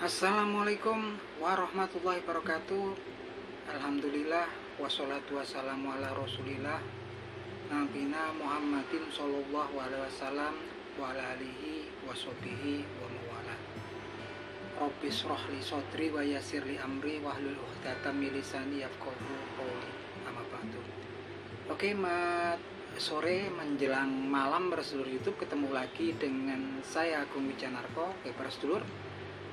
Assalamualaikum warahmatullahi wabarakatuh. Alhamdulillah wassalatu wassalamu ala rasulillah Nabina Muhammadin sallallahu alaihi wasallam wa ala alihi wa sahbihi wa mawala. Rabbi shrah li sadri wa yassir li amri wahlul 'uqdatam min lisani yafqahu qawli. Amma ba'du. Oke, sore menjelang malam bersedulur YouTube, ketemu lagi dengan saya Agung Wijanarko. Oke, para sedulur,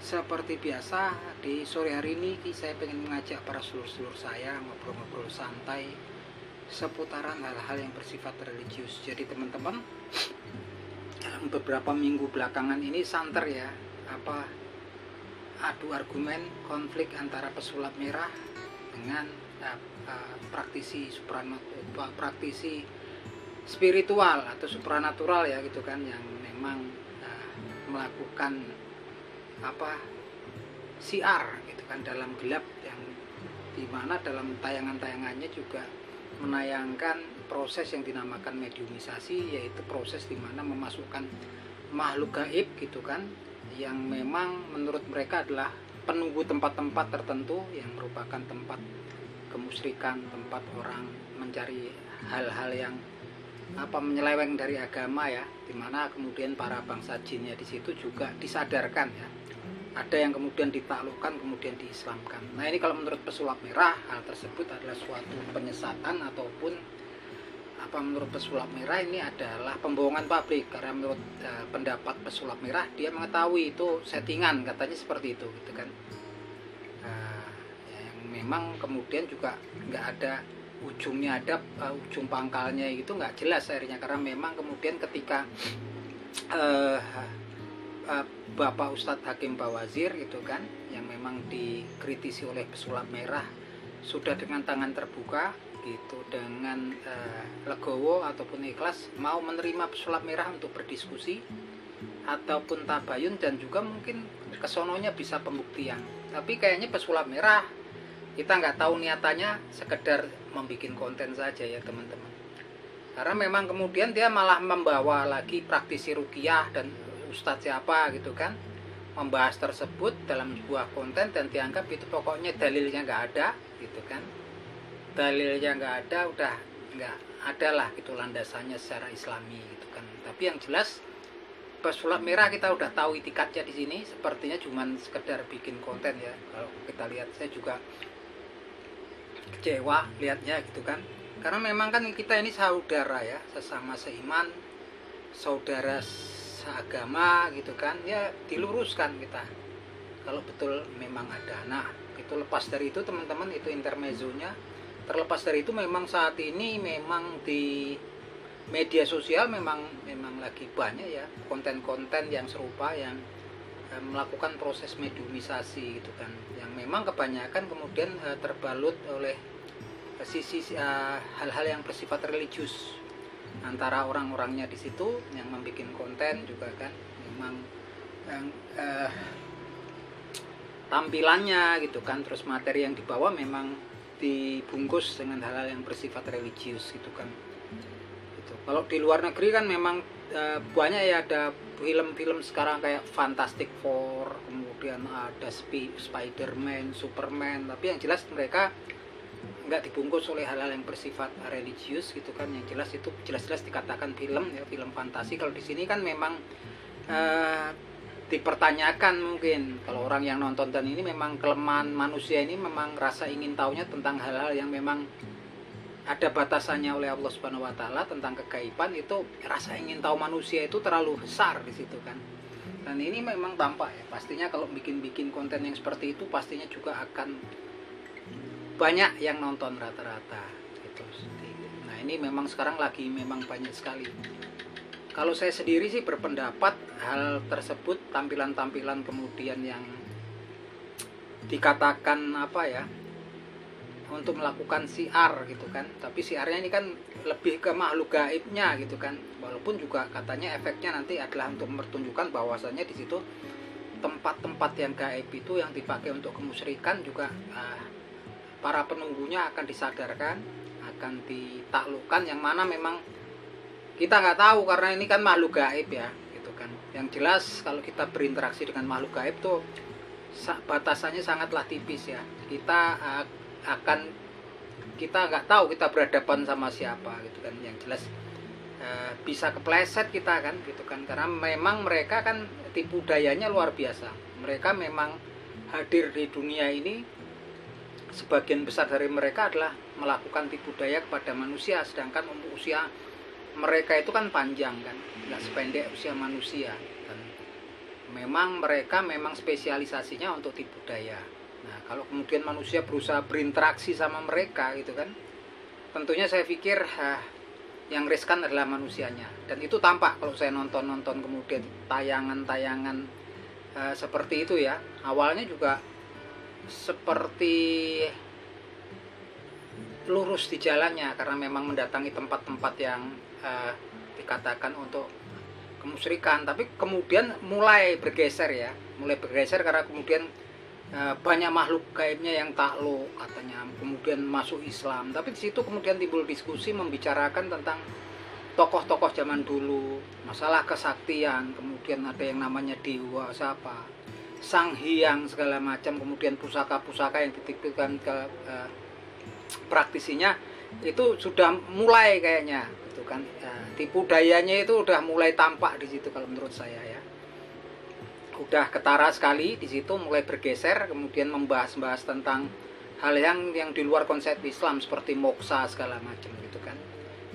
seperti biasa di sore hari ini saya pengen mengajak para sedulur-sedulur saya ngobrol-ngobrol santai seputaran hal-hal yang bersifat religius. Jadi teman-teman, dalam beberapa minggu belakangan ini santer ya, adu argumen konflik antara pesulap merah dengan praktisi praktisi spiritual atau supranatural ya gitu kan, yang memang melakukan siar gitu kan dalam gelap, yang dimana dalam tayangan-tayangannya juga menayangkan proses yang dinamakan mediumisasi, yaitu proses dimana memasukkan makhluk gaib gitu kan, yang memang menurut mereka adalah penunggu tempat-tempat tertentu yang merupakan tempat kemusyrikan, tempat orang mencari hal-hal yang menyeleweng dari agama ya, dimana kemudian para bangsa jinnya di situ juga disadarkan ya. Ada yang kemudian ditaklukkan, kemudian diislamkan. Nah, ini kalau menurut pesulap merah, hal tersebut adalah suatu penyesatan, ataupun menurut pesulap merah ini adalah pembohongan publik, karena menurut pendapat pesulap merah, dia mengetahui itu settingan, katanya seperti itu gitu kan. Yang memang kemudian juga nggak ada ujungnya, ada ujung pangkalnya itu nggak jelas akhirnya, karena memang kemudian ketika Bapak Ustadz Hakim Bawazir gitu kan, yang memang dikritisi oleh pesulap merah, sudah dengan tangan terbuka gitu, dengan legowo ataupun ikhlas mau menerima pesulap merah untuk berdiskusi ataupun tabayun, dan juga mungkin kesononya bisa pembuktian. Tapi kayaknya pesulap merah, kita nggak tahu niatannya, sekedar membuat konten saja ya teman-teman, karena memang kemudian dia malah membawa lagi praktisi ruqyah dan ustadz siapa gitu kan, membahas tersebut dalam sebuah konten, dan dianggap itu pokoknya dalilnya nggak ada gitu kan, dalilnya nggak ada, udah nggak ada lah gitu landasannya secara islami gitu kan. Tapi yang jelas pesulap merah kita udah tahu itikadnya di sini, sepertinya cuman sekedar bikin konten ya. Kalau kita lihat, saya juga kecewa lihatnya gitu kan, karena memang kan kita ini saudara ya, sesama seiman, saudara seagama gitu kan ya, diluruskan kita kalau betul memang ada. Nah, itu lepas dari itu teman-teman, itu intermezzonya. Terlepas dari itu, memang saat ini memang di media sosial memang lagi banyak ya konten-konten yang serupa, yang melakukan proses mediumisasi gitu kan, yang memang kebanyakan kemudian terbalut oleh sisi hal-hal yang bersifat religius. Antara orang-orangnya di situ yang membuat konten juga kan, memang tampilannya gitu kan, terus materi yang dibawa memang dibungkus dengan hal-hal yang bersifat religius gitu kan. Gitu. Kalau di luar negeri kan memang banyak ya, ada film-film sekarang kayak Fantastic Four, kemudian ada Spider-Man, Superman, tapi yang jelas mereka nggak dibungkus oleh hal-hal yang bersifat religius gitu kan. Yang jelas itu jelas-jelas dikatakan film ya, film fantasi. Kalau di sini kan memang dipertanyakan, mungkin kalau orang yang nonton, dan ini memang kelemahan manusia ini, memang rasa ingin tahunya tentang hal-hal yang memang ada batasannya oleh Allah Subhanahu wa taala tentang kegaiban. Itu rasa ingin tahu manusia itu terlalu besar di situ kan. Dan ini memang tampak ya, pastinya kalau bikin konten yang seperti itu, pastinya juga akan banyak yang nonton rata-rata gitu. Nah, ini memang sekarang lagi memang banyak sekali. Kalau saya sendiri sih berpendapat hal tersebut, tampilan-tampilan kemudian yang dikatakan untuk melakukan siar gitu kan, tapi siarnya ini kan lebih ke makhluk gaibnya gitu kan, walaupun juga katanya efeknya nanti adalah untuk mempertunjukkan bahwasannya di situ tempat-tempat yang gaib itu yang dipakai untuk kemusyrikan juga para penunggunya akan disadarkan, akan ditaklukkan, yang mana memang kita nggak tahu, karena ini kan makhluk gaib ya gitu kan. Yang jelas kalau kita berinteraksi dengan makhluk gaib tuh batasannya sangatlah tipis ya. Kita nggak tahu kita berhadapan sama siapa gitu kan. Yang jelas bisa kepleset kita kan gitu kan, karena memang mereka kan tipu dayanya luar biasa. Mereka memang hadir di dunia ini, sebagian besar dari mereka adalah melakukan tipu daya kepada manusia, sedangkan usia mereka itu kan panjang kan, nggak sependek usia manusia. Dan memang mereka memang spesialisasinya untuk tipu daya. Nah, kalau kemudian manusia berusaha berinteraksi sama mereka gitu kan, tentunya saya pikir yang riskan adalah manusianya. Dan itu tampak kalau saya nonton kemudian tayangan-tayangan seperti itu ya. Awalnya juga seperti lurus di jalannya karena memang mendatangi tempat-tempat yang dikatakan untuk kemusyrikan, tapi kemudian mulai bergeser karena kemudian banyak makhluk gaibnya yang takluk katanya, kemudian masuk Islam. Tapi di situ kemudian timbul diskusi membicarakan tentang tokoh-tokoh zaman dulu, masalah kesaktian, kemudian ada yang namanya dewa siapa, sang hyang segala macam, kemudian pusaka-pusaka yang dititipkan ke praktisinya. Itu sudah mulai kayaknya gitu kan, tipu dayanya itu udah mulai tampak di situ kalau menurut saya ya. Udah ketara sekali di situ, mulai bergeser, kemudian membahas-bahas tentang hal yang di luar konsep Islam seperti moksa segala macam gitu kan.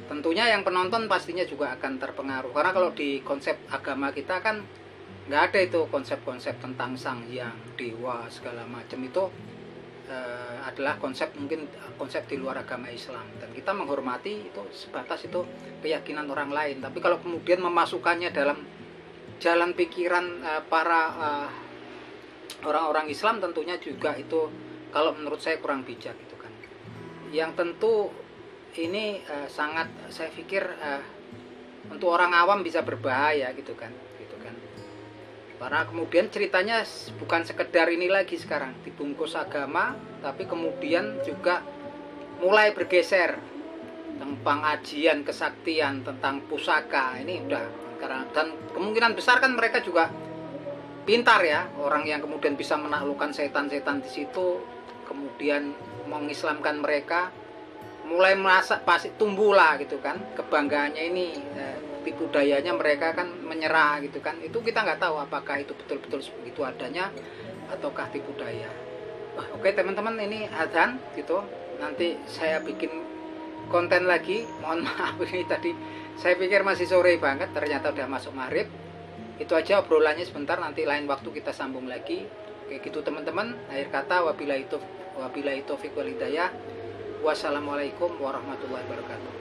Tentunya yang penonton pastinya juga akan terpengaruh, karena kalau di konsep agama kita kan nggak ada itu konsep-konsep tentang sang hyang, dewa segala macam. Itu adalah konsep di luar agama Islam, dan kita menghormati itu sebatas itu keyakinan orang lain. Tapi kalau kemudian memasukkannya dalam jalan pikiran para orang-orang Islam, tentunya juga itu kalau menurut saya kurang bijak gitu kan. Yang tentu ini sangat, saya pikir untuk orang awam bisa berbahaya gitu kan. Karena kemudian ceritanya bukan sekedar ini lagi sekarang dibungkus agama, tapi kemudian juga mulai bergeser tentang pengajian kesaktian, tentang pusaka. Ini udah, dan kemungkinan besar kan mereka juga pintar ya, orang yang kemudian bisa menaklukkan setan-setan di situ, kemudian mengislamkan mereka, mulai merasa pasti tumbuhlah gitu kan kebanggaannya ini, tipu dayanya mereka kan menyerah gitu kan. Itu kita nggak tahu apakah itu betul-betul begitu adanya ataukah tipu daya. Oke teman-teman, ini adzan gitu, nanti saya bikin konten lagi. Mohon maaf ini tadi saya pikir masih sore banget, ternyata udah masuk maghrib. Itu aja obrolannya sebentar, nanti lain waktu kita sambung lagi. Oke gitu teman-teman, akhir kata wabillahi taufiq wal hidayah. Wassalamualaikum warahmatullahi wabarakatuh.